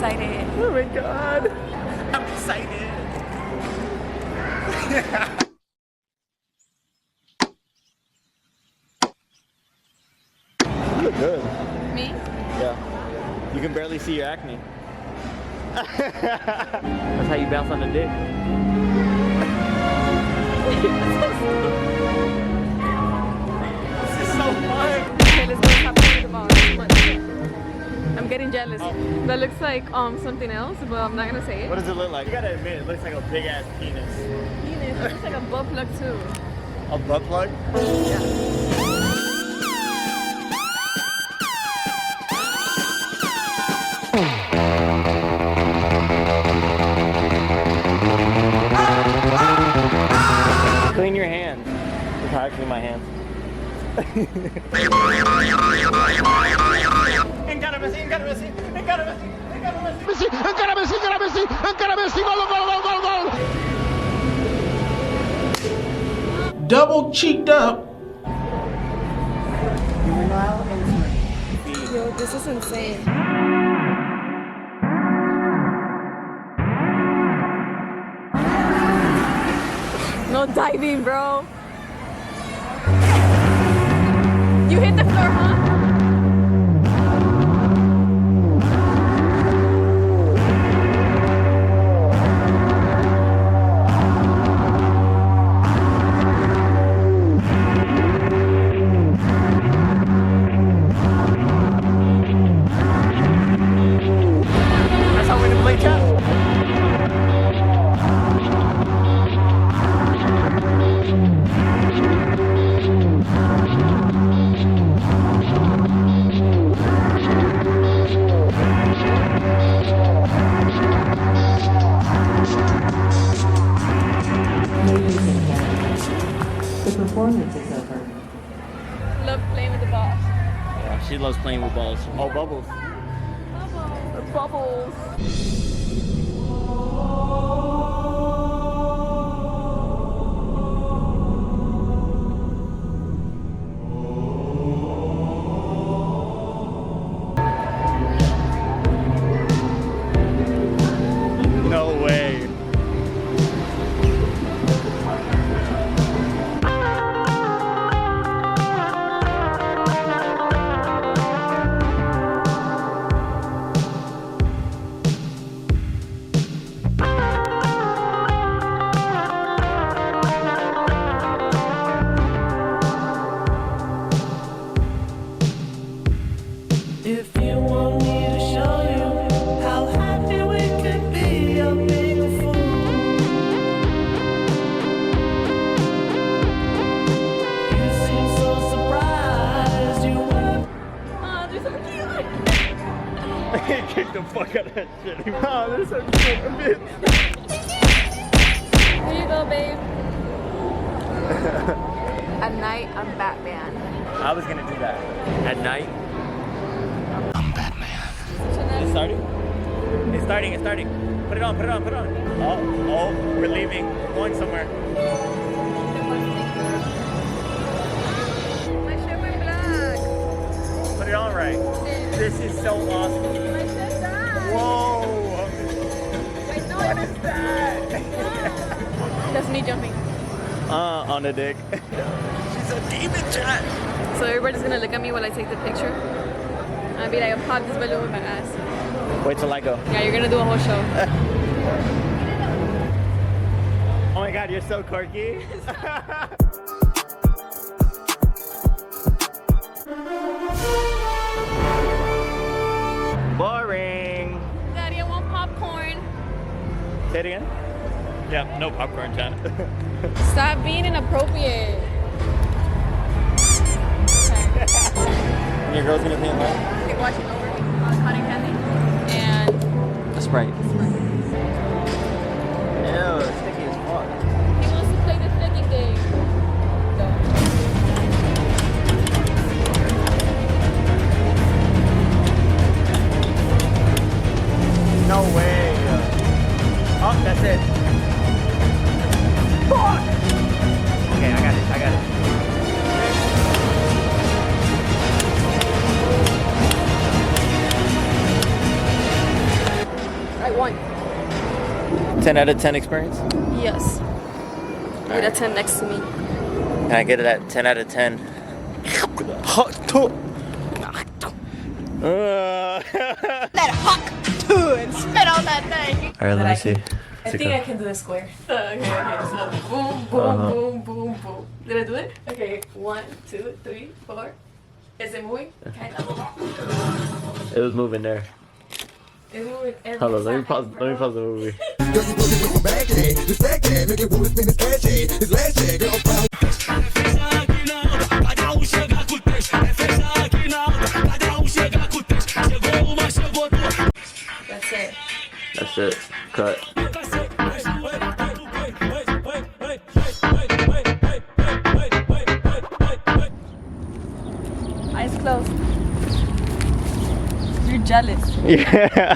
excited. Oh my god. I'm excited. You look good. Me? Yeah. You can barely see your acne. That's how you bounce on the dick. This is so fun. Okay, let's go top of the ball. I'm getting jealous. That looks like something else, but I'm not gonna say it. What does it look like? You gotta admit, it looks like a big ass penis. Penis. It looks like a butt plug too. A butt plug? Yeah. Clean your hands. Look how I clean my hands. Encara Messi, encara Messi, encara Messi, encara Messi, encara Messi, encara Messi, encara Messi, gol, gol, gol, gol, gol. Double cheeked up. Yo, this is insane. No diving, bro. You hit the floor, huh? That's how we're gonna play chess. Ladies and gentlemen, the performance is over. Love playing with the ball. Yeah, she loves playing with balls. Oh, bubbles. Bubbles. No way. If you want me to show you how happy we could be, I'm being a fool. You seem so surprised you were. Oh, they're so cute. Kick the fuck out of that shit. Oh, they're so cute. Here you go, babe. At night, I'm Batman. I was gonna do that. At night? Chanel. It's starting? It's starting, it's starting. Put it on, put it on, put it on. Oh, we're leaving. We're going somewhere. My shirt went black. Put it on right. This is so awesome. My shirt died. Whoa! I know What it. is that? That's me jumping. On the dick. She's a demon chat. So everybody's gonna look at me while I take the picture. I'll be like, I'll pop this balloon with my ass. Wait till I go. Yeah, you're gonna do a whole show. Oh my god, you're so quirky. Boring. Daddy, I want popcorn. Say it again. Yeah, no popcorn chat. Stop being inappropriate. Okay. Your girl's gonna paint what? Keep watching over cotton candy and A Sprite. Sprite. Ew, it's sticky as fuck. He wants to play the flicking game. Go. No way. Oh, that's it. Fuck! Okay, I got it, I got it. point. 10 out of 10 experience? Yes. With a 10 next to me. Can I get it at 10 out of 10? That hawk too and spit on that thing. Alright, let me see. I think I can do the square. Okay, so boom, boom, boom, boom, boom. Did I do it? Okay, 1, 2, 3, 4. Is it moving? Kind of. It was moving there. It's moving. Hold on, let me pause the movie. That's it. That's it. Cut. Eyes closed. You're jealous. Yeah.